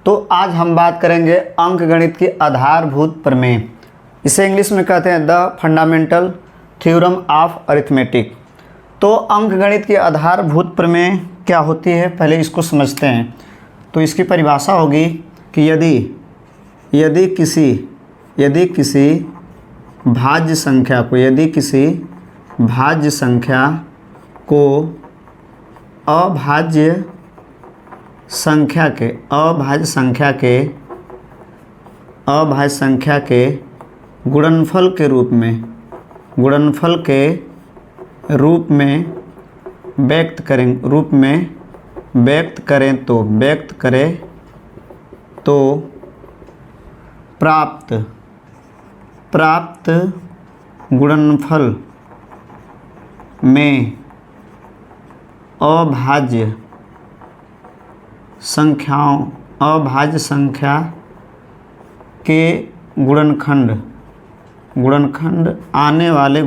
तो आज हम बात करेंगे अंकगणित की आधारभूत प्रमेय। इसे इंग्लिश में कहते हैं the fundamental theorem of arithmetic. तो अंकगणित की आधारभूत प्रमेय क्या होती है, पहले इसको समझते हैं। तो इसकी परिभाषा होगी कि यदि किसी भाज्य संख्या को अभाज्य संख्या के गुणनफल के रूप में व्यक्त करें तो प्राप्त गुणनफल में अभाज्य संख्या के गुणनखंड आने वाले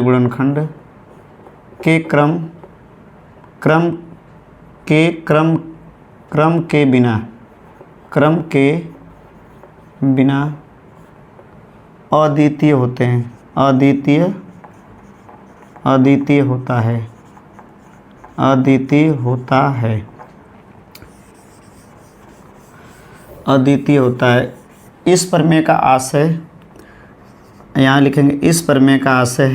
गुणनखंड के क्रम के बिना अद्वितीय होते हैं। अद्वितीय होता है। इस प्रमेय का आशय यहाँ लिखेंगे। इस प्रमेय का आशय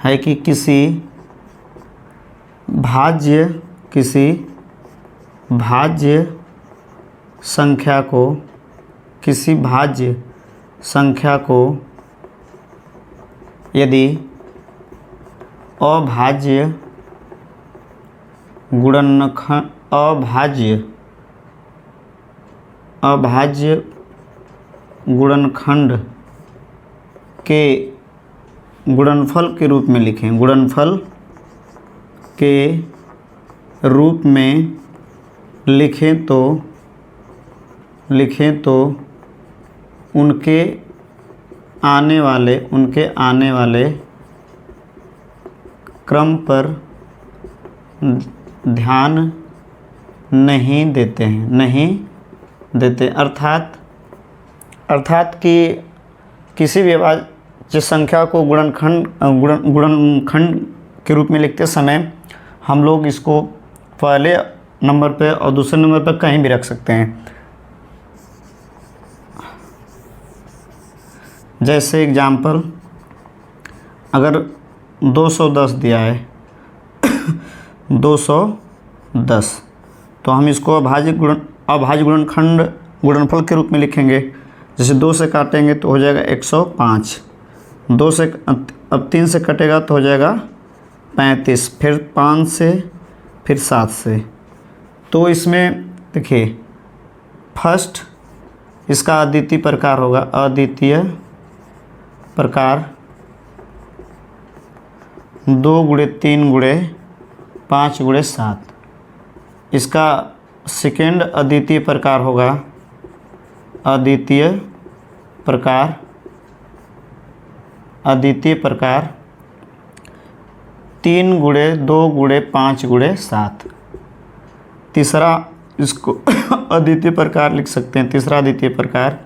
है कि किसी भाज्य संख्या को यदि अभाज्य गुणनखंड के गुणनफल के रूप में लिखें तो उनके आने वाले क्रम पर ध्यान नहीं देते। अर्थात कि किसी भी अभाज्य संख्या को गुणनखंड के रूप में लिखते समय हम लोग इसको पहले नंबर पे और दूसरे नंबर पर कहीं भी रख सकते हैं। जैसे एग्जाम्पल, अगर 210 दिया है 210, तो हम इसको अभाज्य गुणनफल के रूप में लिखेंगे। जैसे 2 से काटेंगे तो हो जाएगा 105, 2 से अब 3 से कटेगा तो हो जाएगा 35, फिर 5 से, फिर 7 से। तो इसमें देखिए फर्स्ट इसका अद्वितीय प्रकार होगा। अद्वितीय प्रकार 2 × 3 × 5 × 7। इसका सेकेंड अद्वितीय प्रकार होगा अद्वितीय प्रकार 3 × 2 × 5 × 7। तीसरा इसको अद्वितीय प्रकार लिख सकते हैं। तीसरा अद्वितीय प्रकार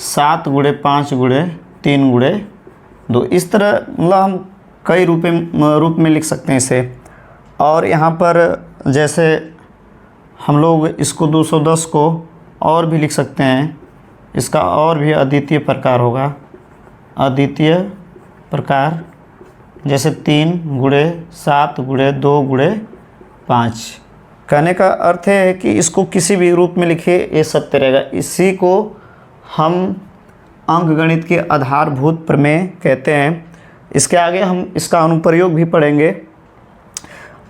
7 × 5 × 3 × 2। इस तरह मतलब हम कई रूप में लिख सकते हैं इसे। और यहाँ पर जैसे हम लोग इसको 210 को और भी लिख सकते हैं। इसका और भी अद्वितीय प्रकार होगा। अद्वितीय प्रकार जैसे 3 × 7 × 2 × 5। कहने का अर्थ है कि इसको किसी भी रूप में लिखे ये सत्य रहेगा। इसी को हम अंकगणित के आधारभूत प्रमेय कहते हैं। इसके आगे हम इसका अनुप्रयोग भी पढ़ेंगे।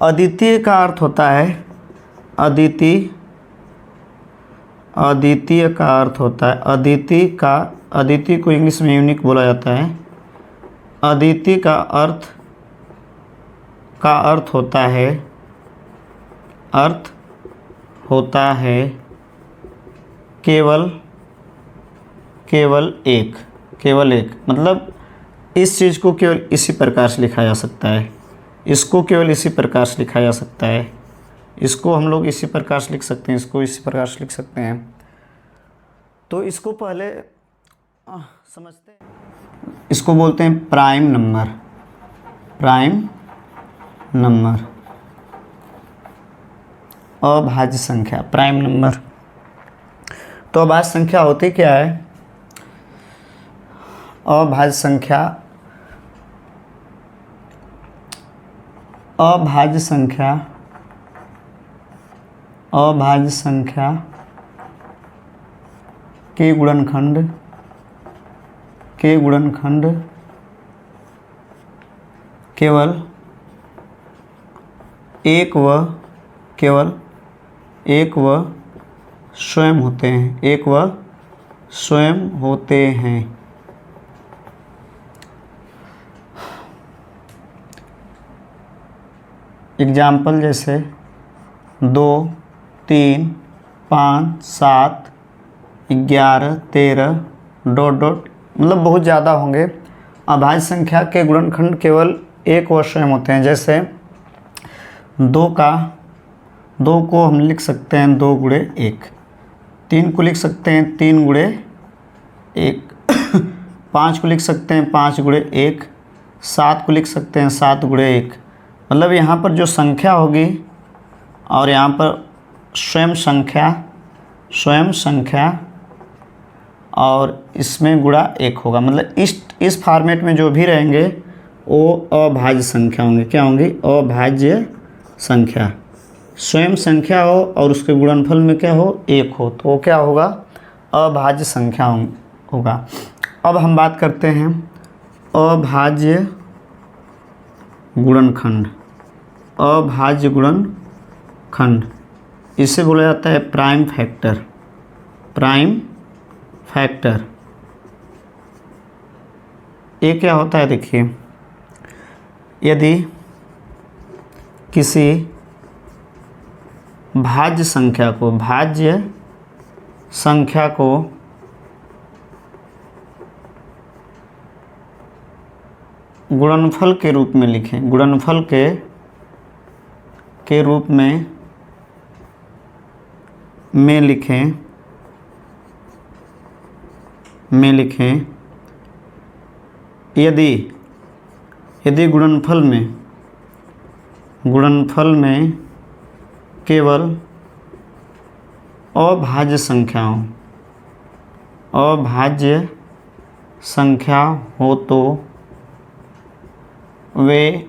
अद्वितीय का अर्थ होता है अद्वितीय को इंग्लिश में यूनिक बोला जाता है। अद्वितीय का अर्थ होता है अर्थ होता है केवल एक, मतलब इस चीज़ को केवल इसी प्रकार से लिखा जा सकता है, इसको केवल इसी प्रकार से लिखा जा सकता है, इसको हम लोग इसी प्रकार से लिख सकते हैं, इसको इसी प्रकार से लिख सकते हैं। तो इसको पहले समझते हैं। इसको बोलते हैं प्राइम नंबर, अभाज्य संख्या, प्राइम नंबर। तो अभाज्य संख्या होती क्या है? अभाज्य संख्या के गुणनखंड केवल एक व स्वयं होते हैं, एग्जाम्पल जैसे 2, 3, 5, 7, 11, 13 ... मतलब बहुत ज़्यादा होंगे। अभाज्य संख्या के गुणनखंड केवल एक व स्वयं होते हैं। जैसे 2 को हम लिख सकते हैं 2 गुणे 1, 3 को लिख सकते हैं 3 गुणे 1, 5 को लिख सकते हैं 5 गुणे 1, 7 को लिख सकते हैं 7 गुणे 1। मतलब यहाँ पर जो संख्या होगी और यहाँ पर स्वयं संख्या और इसमें गुणा 1 होगा। मतलब इस फॉर्मेट में जो भी रहेंगे वो अभाज्य संख्या होंगे। क्या होंगी? अभाज्य संख्या। स्वयं संख्या हो और उसके गुणनफल में क्या हो? 1 हो, तो वो क्या होगा? अभाज्य संख्या होगा। अब हम बात करते हैं अभाज्य गुणनखंड। इसे बोला जाता है प्राइम फैक्टर। ये क्या होता है? देखिए, यदि किसी भाज्य संख्या को गुणनफल के रूप में लिखें, गुणनफल के रूप में लिखें, यदि गुणनफल में केवल अभाज्य संख्या हो तो वे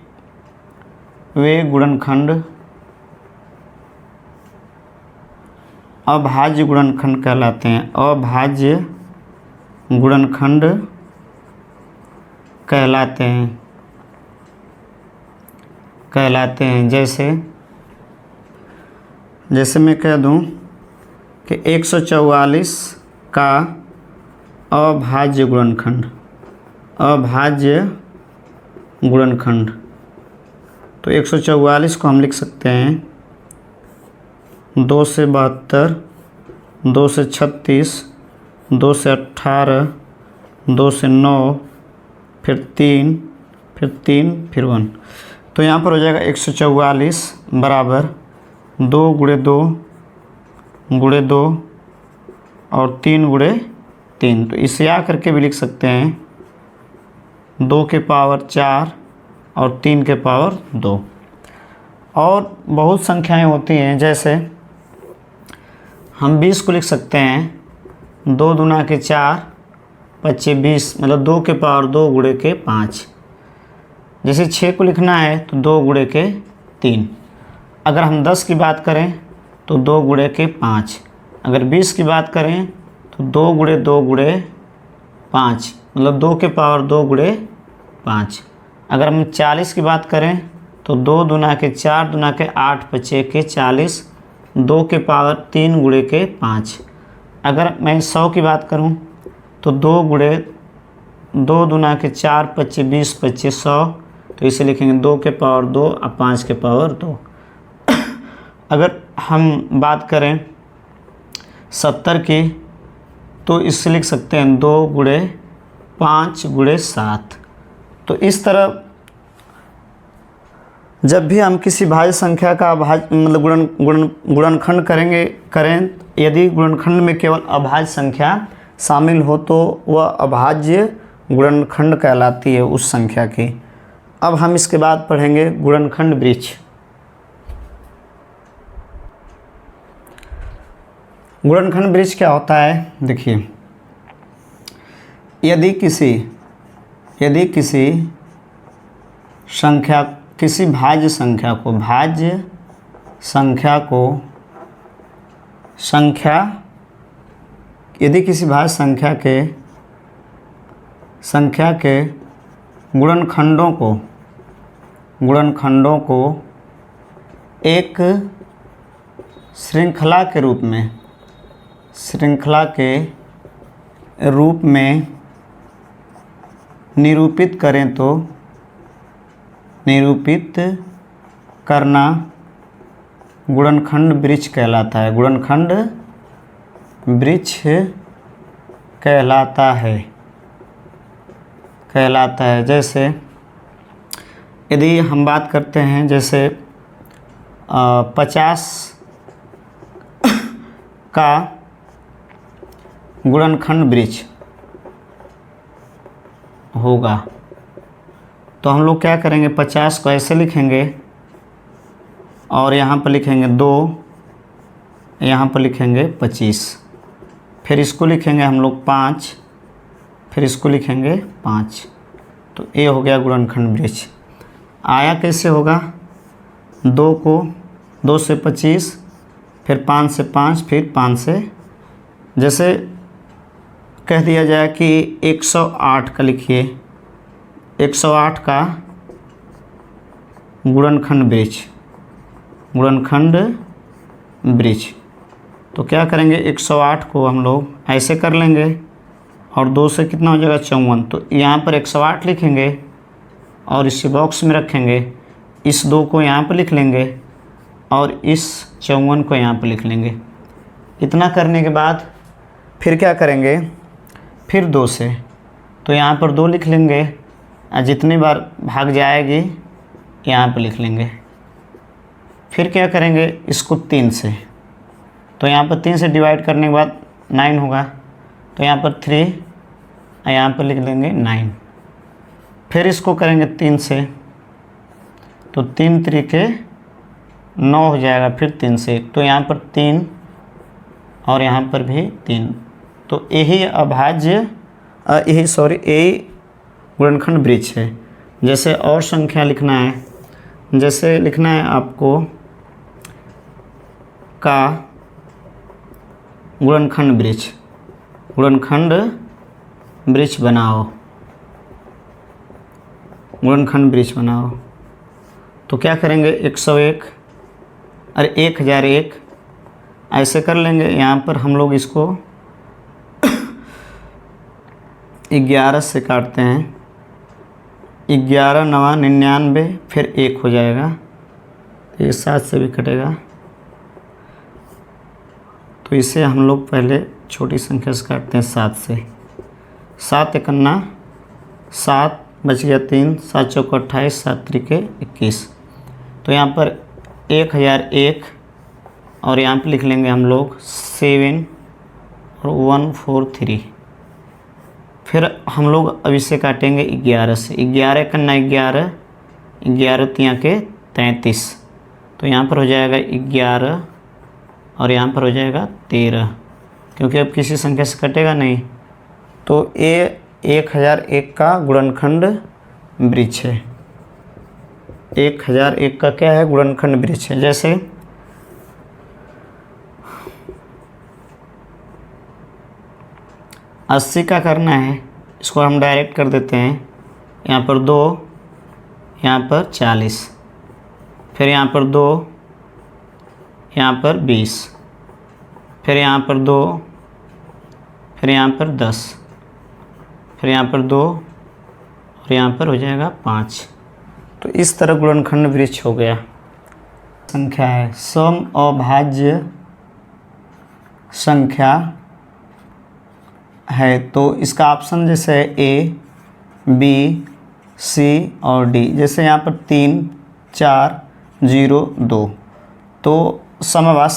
गुणनखंड अभाज्य गुणनखंड कहलाते हैं। अभाज्य गुणनखंड कहलाते हैं। जैसे मैं कह दूं कि 144 का अभाज्य गुणनखंड, तो 144 को हम लिख सकते हैं 2 से 72, 2 से 36, 2 से 18, 2 से 9, फिर 3, फिर 1। तो यहाँ पर हो जाएगा 144 बराबर 2 गुणे 2 और 3 गुणे 3। तो इसे आ करके भी लिख सकते हैं 2 के पावर 4 और 3 के पावर 2। और बहुत संख्याएं होती हैं, जैसे हम 20 को लिख सकते हैं 2 दूना के 4, 25 20, मतलब 2 के पावर 2 गुणे के 5। जैसे 6 को लिखना है तो 2 गुणे के 3। अगर हम 10 की बात करें तो 2 गुणे के 5। अगर 20 की बात करें तो 2 गुणे 2 गुणे 5, मतलब 2 के पावर 2 गुणे 5। अगर हम 40 की बात करें तो 2 दूना के 4 दूना के 8, 25 के 40, 2 के पावर 3 गुणे के 5। अगर मैं 100 की बात करूं तो 2 गुणे 2 दूना के 4, 25 20, 25 100। तो इसे लिखेंगे 2 के पावर 2 और 5 के पावर 2। अगर हम बात करें 70 की, तो इससे लिख सकते हैं 2 गुणे 5 गुणे 7। तो इस तरह जब भी हम किसी भाज्य संख्या का मतलब गुणनखंड करें, यदि गुणनखंड में केवल अभाज्य संख्या शामिल हो तो वह अभाज्य गुणनखंड कहलाती है उस संख्या की। अब हम इसके बाद पढ़ेंगे गुणनखंड वृक्ष। गुणनखंड वृक्ष क्या होता है, देखिए, यदि किसी संख्या, किसी भाज्य यदि किसी भाज्य संख्या के गुणनखंडों को एक श्रृंखला के रूप में निरूपित करें तो निरूपित करना गुणनखंड वृक्ष कहलाता है। गुणनखंड वृक्ष कहलाता है। जैसे यदि हम बात करते हैं, जैसे 50 का गुणनखंड वृक्ष होगा, तो हम लोग क्या करेंगे, 50 को ऐसे लिखेंगे और यहाँ पर लिखेंगे 2, यहाँ पर लिखेंगे 25, फिर इसको लिखेंगे हम लोग 5, फिर इसको लिखेंगे 5। तो ये हो गया गुणनखंड वृक्ष। आया कैसे होगा, 2 से 25, फिर 5 से 5, फिर 5 से, जैसे कह दिया जाए कि 108 का लिखिए, 108 का गुणनखंड वृक्ष। तो क्या करेंगे, 108 को हम लोग ऐसे कर लेंगे और 2 से कितना हो जाएगा 54। तो यहाँ पर 108 लिखेंगे और इसे बॉक्स में रखेंगे, इस 2 को यहाँ पर लिख लेंगे और इस 54 को यहाँ पर लिख लेंगे। इतना करने के बाद फिर क्या करेंगे, फिर 2 से, तो यहाँ पर 2 लिख लेंगे और जितनी बार भाग जाएगी यहाँ पर लिख लेंगे। फिर क्या करेंगे, इसको 3 से, तो यहाँ पर 3 से डिवाइड करने के बाद 9 होगा, तो यहाँ पर 3 और यहाँ पर लिख देंगे 9। फिर इसको करेंगे 3 से, तो 3 तरीके 9 हो जाएगा, फिर 3 से, तो यहाँ पर 3 और यहाँ पर भी 3। तो यही गुणनखंड वृक्ष है। जैसे और संख्या लिखना है, जैसे लिखना है आपको का गुणनखंड वृक्ष बनाओ, तो क्या करेंगे, 101 और 1001 ऐसे कर लेंगे। यहाँ पर हम लोग इसको 11 से काटते हैं, 11 9 99, फिर 1 हो जाएगा, तो ये 7 से भी कटेगा। तो इसे हम लोग पहले छोटी संख्या से काटते हैं 7 से। 7 एकन्ना 7, बच गया 3, 7 चौको 28, 7 त्रिके 21। तो यहाँ पर 1001 और यहाँ पे लिख लेंगे हम लोग 7 और 143। फिर हम लोग अब इसे काटेंगे 11 से। 11 करना 11, 11 तिया के 33, तो यहाँ पर हो जाएगा 11 और यहाँ पर हो जाएगा 13, क्योंकि अब किसी संख्या से कटेगा नहीं। तो ये 1001 का गुणनखंड वृक्ष है। 1001 का क्या है, गुणनखंड वृक्ष है। जैसे अस्सी का करना है, इसको हम डायरेक्ट कर देते हैं। यहाँ पर 2, यहाँ पर 40, फिर यहाँ पर 2, यहाँ पर 20, फिर यहाँ पर 2, फिर यहाँ पर 10, फिर यहाँ पर 2 और यहाँ पर हो जाएगा 5। तो इस तरह गुणनखंड वृक्ष हो गया। संख्या है, सम अभाज्य संख्या है। तो इसका ऑप्शन जैसे है ए, बी, सी और डी। जैसे यहाँ पर 3, 4, 0, 2। तो समभाज्य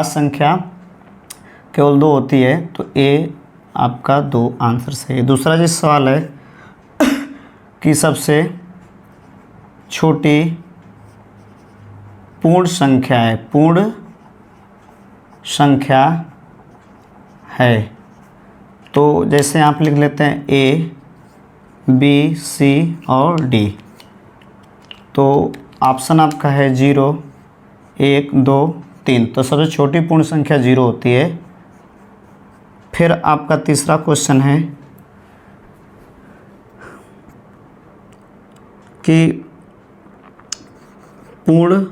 संख्या केवल 2 होती है, तो ए आपका 2 आंसर सही है। दूसरा जिस सवाल है कि सबसे छोटी पूर्ण संख्या है, पूर्ण संख्या है। तो जैसे आप लिख लेते हैं ए, बी, सी और डी। तो ऑप्शन आपका है 0, 1, 2, 3। तो सबसे छोटी पूर्ण संख्या 0 होती है। फिर आपका तीसरा क्वेश्चन है कि पूर्ण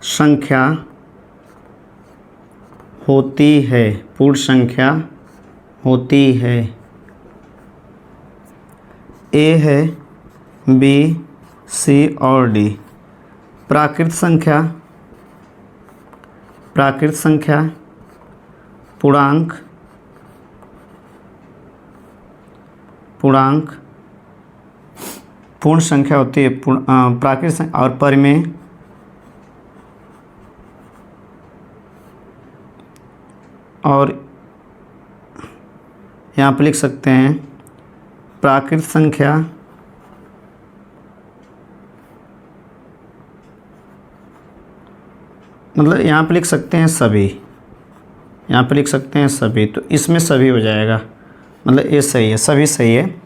संख्या होती है, पूर्ण संख्या होती है। ए है, बी, सी और डी। प्राकृत संख्या, पूर्णांक, पूर्ण संख्या होती है, प्राकृत संख्या और परिमेय और यहाँ पर लिख सकते हैं प्राकृत संख्या मतलब यहाँ पे लिख सकते हैं सभी, यहाँ पे लिख सकते हैं सभी। तो इसमें सभी हो जाएगा, मतलब ये सही है, सभी सही है।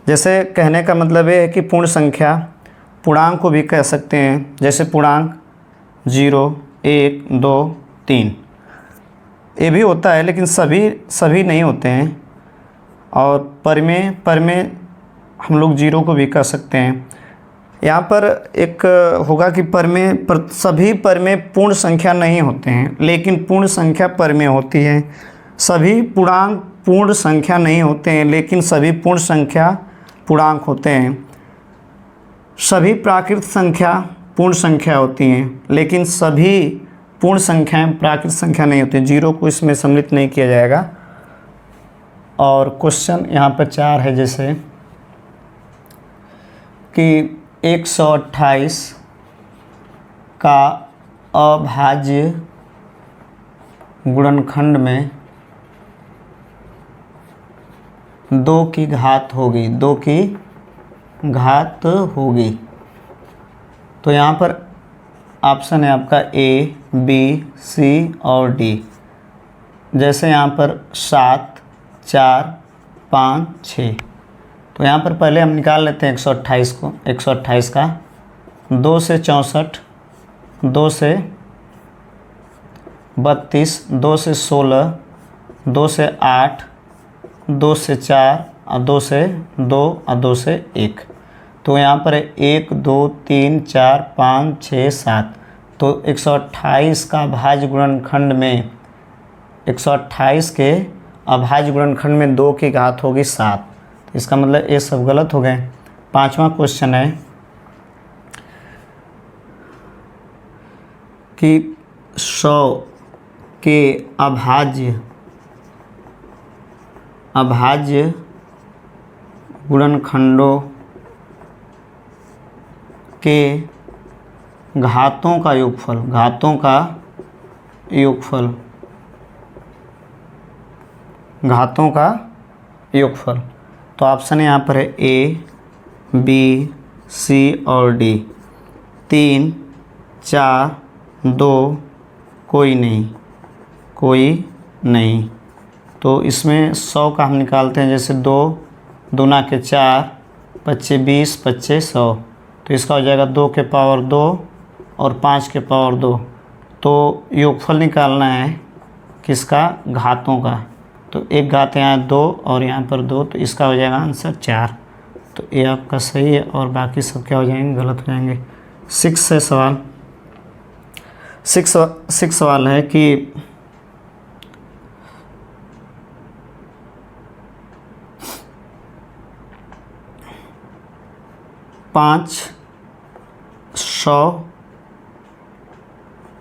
जैसे कहने का मतलब ये है कि पूर्ण संख्या पूर्णांक को भी कह सकते हैं, जैसे पूर्णांक 0, 1, 2, 3 ये भी होता है, लेकिन सभी नहीं होते हैं। और परिमेय हम लोग 0 को भी कह सकते हैं। यहाँ पर एक होगा कि सभी परिमेय पूर्ण संख्या नहीं होते हैं, लेकिन पूर्ण संख्या परिमेय होती है। सभी पूर्णांक पूर्ण संख्या नहीं होते हैं, लेकिन सभी पूर्ण संख्या पूर्णांक होते हैं। सभी प्राकृत संख्या पूर्ण संख्या होती हैं, लेकिन सभी पूर्ण संख्याएं प्राकृत संख्या नहीं होती। 0 को इसमें सम्मिलित नहीं किया जाएगा। और क्वेश्चन यहाँ पर 4 है, जैसे कि 128 का अभाज्य गुणनखंड में 2 की घात होगी, 2 की घात होगी। तो यहाँ पर ऑप्शन है आपका ए, बी, सी और डी। जैसे यहाँ पर 7, 4, 5, 6। तो यहाँ पर पहले हम निकाल लेते हैं 128 को। 128 का 2 से 64, 2 से 32, 2 से 16, 2 से 8, 2 से 4 और 2 से 2 और 2 से 1। तो यहाँ पर 1, 2, 3, 4, 5, 6, 7। तो 128 का अभाज्य गुणनखंड में 128 के अभाज्य गुणनखंड में 2 की घात होगी 7। तो इसका मतलब ये सब गलत हो गए। 5वां क्वेश्चन है कि 100 के अभाज्य गुणनखंडों के घातों का योगफल। तो ऑप्शन यहाँ पर है ए, बी, सी और डी। 3, 4, 2 कोई नहीं। तो इसमें 100 का हम निकालते हैं, जैसे 2 दूना के 4, 25, 20, 25, 100। तो इसका हो जाएगा 2 के पावर 2 और 5 के पावर 2। तो योगफल निकालना है किसका, घातों का। तो एक घात यहाँ 2 और यहाँ पर 2, तो इसका हो जाएगा आंसर 4। तो ये आपका सही है और बाकी सब क्या हो जाएंगे, गलत हो जाएंगे। 6 है सवाल। 6 सवाल है कि पाँच 100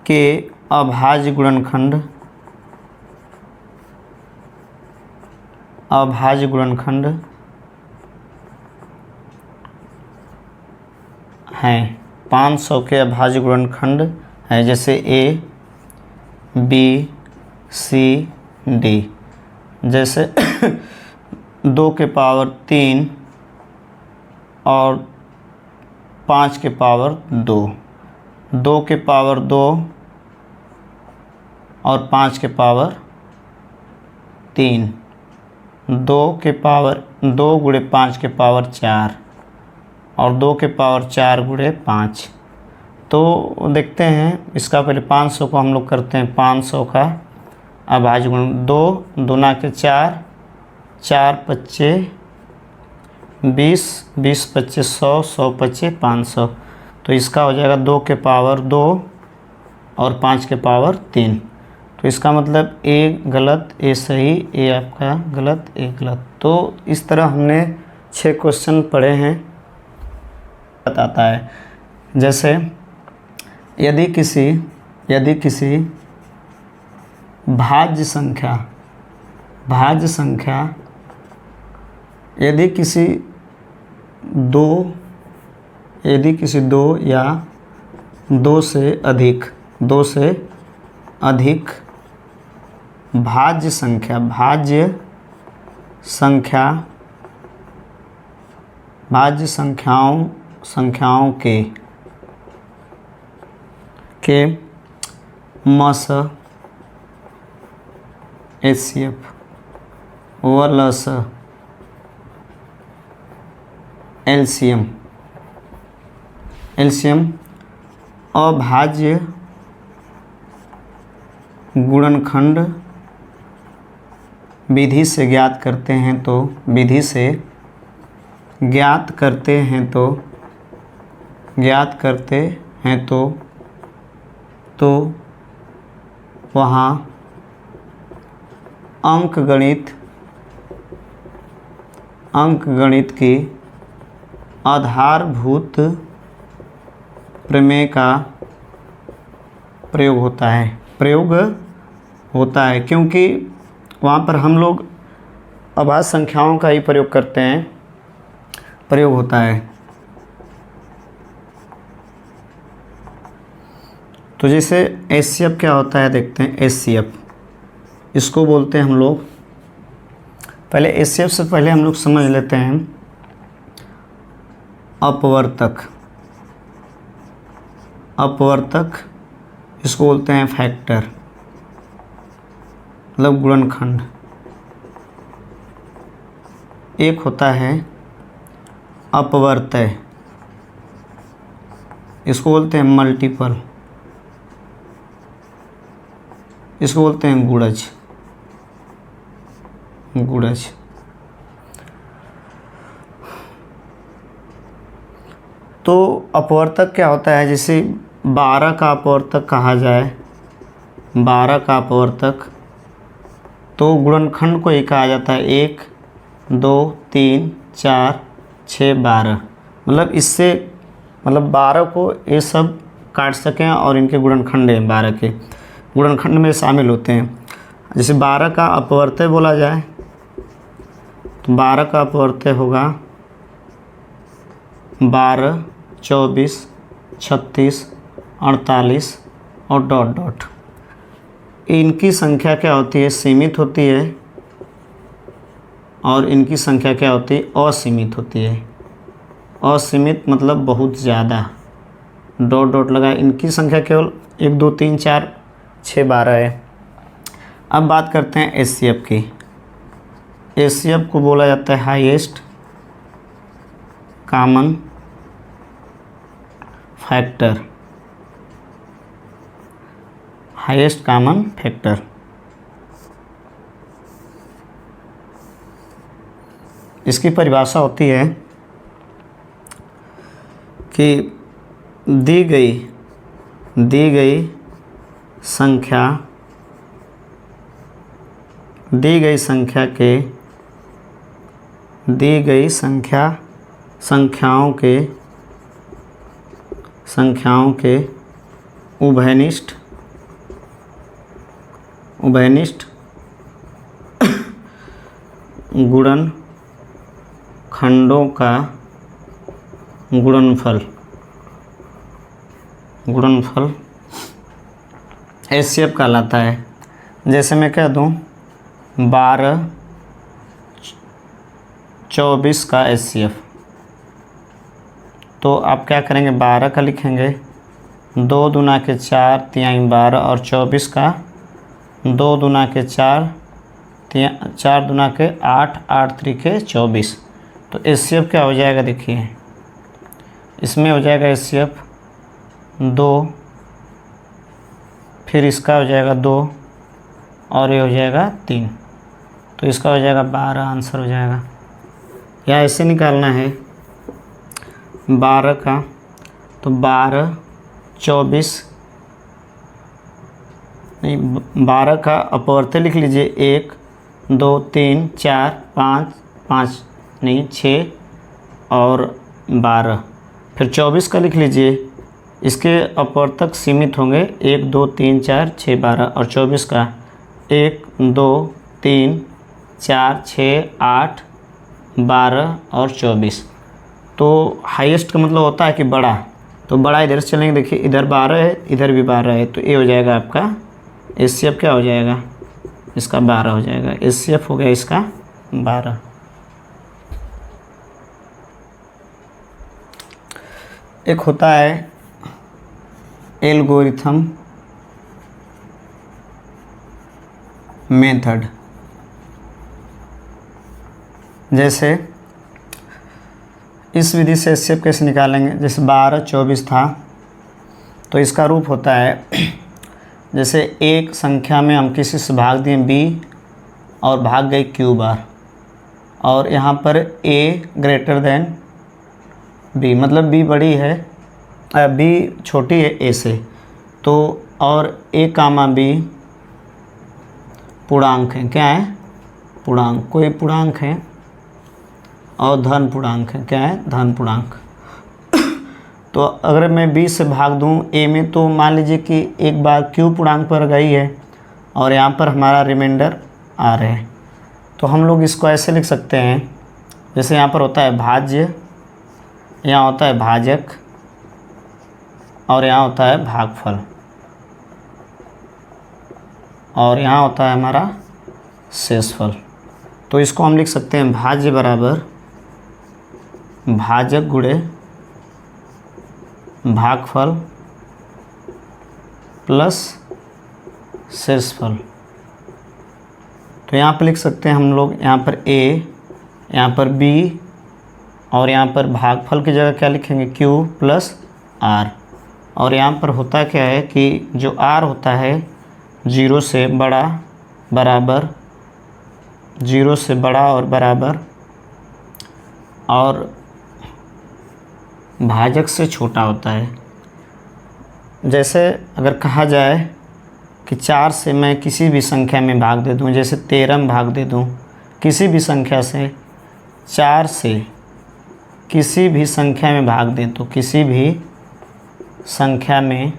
के अभाज्य गुणनखंड हैं। 500 के अभाज्य गुणनखंड हैं, जैसे A, B, C, D। जैसे 2 के पावर 3 और 5 के पावर 2, 2 के पावर 2 और 5 के पावर 3, 2 के पावर 2 गुणे 5 के पावर 4 और 2 के पावर 4 गुणे 5। तो देखते हैं इसका पहले 500 को हम लोग करते हैं 500 का अभाज्य गुण। 2 दूना के 4, 4 पच्चे 20, 20 पच्चे 100, 100 पच्चे 500। तो इसका हो जाएगा 2 के पावर 2 और 5 के पावर 3। तो इसका मतलब A गलत, A सही, A आपका गलत, A गलत। तो इस तरह हमने 6 क्वेश्चन पढ़े हैं। बताता है जैसे यदि किसी भाज्य संख्या यदि किसी दो या दो से अधिक भाज्य संख्याओं के मस HCF व लस LCM अभाज्य गुणनखंड विधि से ज्ञात करते हैं तो वहाँ अंकगणित की आधारभूत प्रमेय का प्रयोग होता है क्योंकि वहाँ पर हम लोग अभाज्य संख्याओं का ही प्रयोग होता है। तो जैसे HCF क्या होता है देखते हैं। HCF इसको बोलते हैं हम लोग, पहले HCF से पहले हम लोग समझ लेते हैं अपवर्तक इसको बोलते हैं फैक्टर, मतलब गुणनखंड। एक होता है अपवर्तय, इसको बोलते हैं मल्टीपल, इसको बोलते हैं गुणज। तो अपवर्तक क्या होता है, जैसे 12 का अपवर्तक कहा जाए, 12 का अपवर्तक तो गुणनखंड को एक कहा जाता है 1, 2, 3, 4, 6, 12। मतलब इससे 12 को ये सब काट सकें और इनके गुणनखंड 12 के गुणनखंड में शामिल होते हैं। जैसे 12 का अपवर्तय बोला जाए तो 12 का अपवर्तय होगा 12, 24, 36, 48 और डॉट डॉट। इनकी संख्या क्या होती है, सीमित होती है, और इनकी संख्या क्या होती है, असीमित होती है। असीमित मतलब बहुत ज़्यादा, डॉट डॉट लगा। इनकी संख्या केवल 1, 2, 3, 4, 6, 12 है। अब बात करते हैं HCF की। HCF को बोला जाता है highest common factor, highest common factor. इसकी परिभाषा होती है कि दी गई संख्याओं के संख्याओं के उभयनिष्ठ गुणनखंडों का गुणनफल HCF कहलाता है। जैसे मैं कह दूं 12 24 का HCF, तो आप क्या करेंगे, 12 का लिखेंगे 2 दूना के 4 तिहाई 12, और 24 का 2 दूना के 4 4 दूना के 8 8 त्रिके 24। तो HCF क्या हो जाएगा, देखिए इसमें हो जाएगा HCF 2, फिर इसका हो जाएगा 2, और ये हो जाएगा 3, तो इसका हो जाएगा 12 आंसर हो जाएगा। या ऐसे निकालना है 12 का, तो 12 24 नहीं, 12 का अपवर्त लिख लीजिए 1 2 3 4 5 नहीं 6 और 12, फिर 24 का लिख लीजिए, इसके अपवर्तक सीमित होंगे 1 2 3 4 6 12, और 24 का 1 2 3 4 6 8 12 और 24। तो हाईएस्ट का मतलब होता है कि बड़ा, तो बड़ा इधर से चलेंगे, देखिए इधर 12 है, इधर भी 12 है, तो ये हो जाएगा आपका HCF क्या हो जाएगा, इसका 12 हो जाएगा। HCF हो गया इसका 12। एक होता है एल्गोरिथम मेथड। जैसे इस विधि से HCF कैसे निकालेंगे, जैसे 12 24 था, तो इसका रूप होता है जैसे एक संख्या में हम किसी से भाग दिए B और भाग गई Q बार, और यहाँ पर A ग्रेटर देन B, मतलब B बड़ी है, B छोटी है A से, तो और A कामा B पूर्णांक है, क्या है पूर्णांक, कोई पूर्णांक है, और धन पूर्णांक है, क्या है धन पूर्णांक। तो अगर मैं B से भाग दूं A में, तो मान लीजिए कि एक बार Q पूर्णांक पर गई है और यहाँ पर हमारा रिमाइंडर R है, तो हम लोग इसको ऐसे लिख सकते हैं, जैसे यहाँ पर होता है भाज्य, यहाँ होता है भाजक, और यहाँ होता है भागफल, और यहाँ होता है हमारा शेषफल। तो इसको हम लिख सकते हैं भाज्य बराबर भाजक गुणे भागफल प्लस शेषफल। तो यहाँ पर लिख सकते हैं हम लोग, यहाँ पर A, यहाँ पर B, और यहाँ पर भागफल की जगह क्या लिखेंगे Q प्लस R। और यहाँ पर होता क्या है कि जो R होता है 0 से बड़ा बराबर, 0 से बड़ा और बराबर, और भाजक से छोटा होता है। जैसे अगर कहा जाए कि 4 से मैं किसी भी संख्या में भाग दे दूं, जैसे 13 में भाग दे दूं, किसी भी संख्या से 4 से किसी भी संख्या में भाग दें, तो किसी भी संख्या में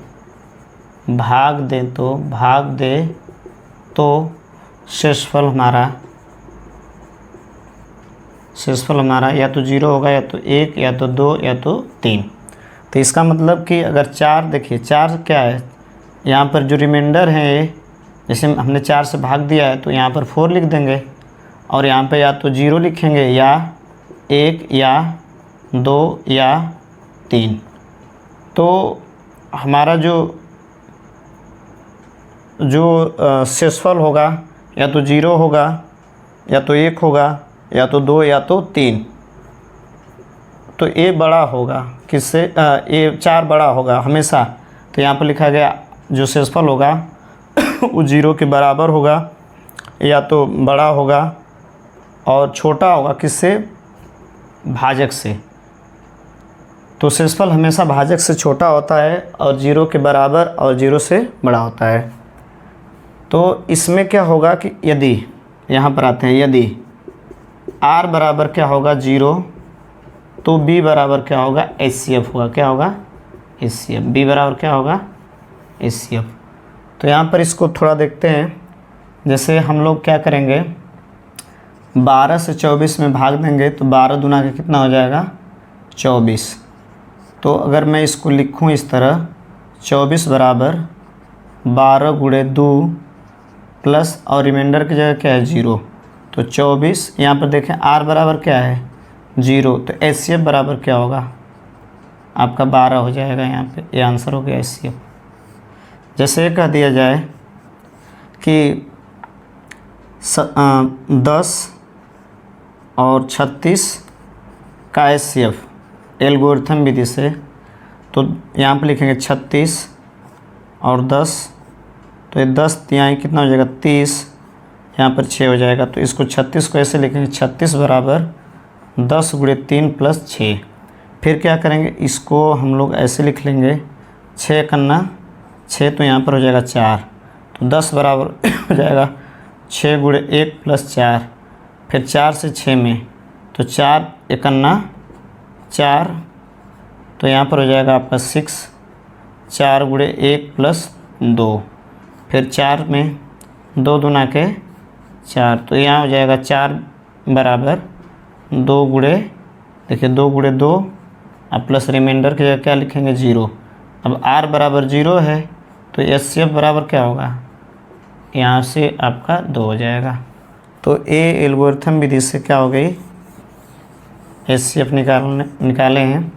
भाग दे तो शेषफल हमारा या तो 0 होगा, या तो 1, या तो 2, या तो 3। तो इसका मतलब कि अगर 4, देखिए 4 क्या है, यहाँ पर जो रिमाइंडर है, जैसे हमने 4 से भाग दिया है तो यहाँ पर 4 लिख देंगे, और यहाँ पे या तो 0 लिखेंगे, या 1, या 2, या 3। तो हमारा जो शेषफल होगा या तो 0 होगा, या तो 1 होगा, या तो 2, या तो 3। तो A बड़ा होगा किससे, A 4 बड़ा होगा हमेशा। तो यहाँ पर लिखा गया जो शेषफल होगा वो 0 के बराबर होगा, या तो बड़ा होगा, और छोटा होगा किससे, भाजक से। तो शेषफल हमेशा भाजक से छोटा होता है, और 0 के बराबर और 0 से बड़ा होता है। तो इसमें क्या होगा कि यदि, यहाँ पर आते हैं, यदि R बराबर क्या होगा 0, तो B बराबर क्या होगा HCF होगा, क्या होगा HCF, B बराबर क्या होगा HCF। तो यहाँ पर इसको थोड़ा देखते हैं। जैसे हम लोग क्या करेंगे, 12 से 24 में भाग देंगे तो 12 दूना के कितना हो जाएगा 24। तो अगर मैं इसको लिखूँ इस तरह 24 बराबर 12 गुणे 2 प्लस और रिमाइंडर की जगह क्या है 0, तो 24। यहाँ पर देखें R बराबर क्या है 0, तो HCF बराबर क्या होगा आपका 12 हो जाएगा। यहाँ पे ये आंसर हो गया HCF। जैसे कह दिया जाए कि 10 और 36 का HCF एल्गोरिथम विधि से, तो यहाँ पे लिखेंगे 36 और 10, तो ये 10 यहाँ कितना हो जाएगा 30, यहाँ पर 6 हो जाएगा। तो इसको 36 को ऐसे लिखेंगे 36 बराबर 10 गुणे 3 प्लस 6। फिर क्या करेंगे, इसको हम लोग ऐसे लिख लेंगे 6 कन्ना 6, तो यहाँ पर हो जाएगा 4, तो 10 बराबर हो जाएगा 6 गुणे 1 प्लस 4, फिर 4 से 6 में, तो 4 एकन्ना 4, तो यहाँ पर हो जाएगा आपका 6, 4 गुणे 1 प्लस 2, फिर 4 में 2 दूना के 4, तो यहाँ हो जाएगा 4 बराबर 2 गुणे, देखिए 2 गुणे 2 अब प्लस रिमाइंडर की जगह क्या लिखेंगे 0। अब R बराबर 0 है तो HCF बराबर क्या होगा, यहाँ से आपका 2 हो जाएगा। तो ए एल्गोरिथम विधि से क्या हो गई HCF निकाले हैं।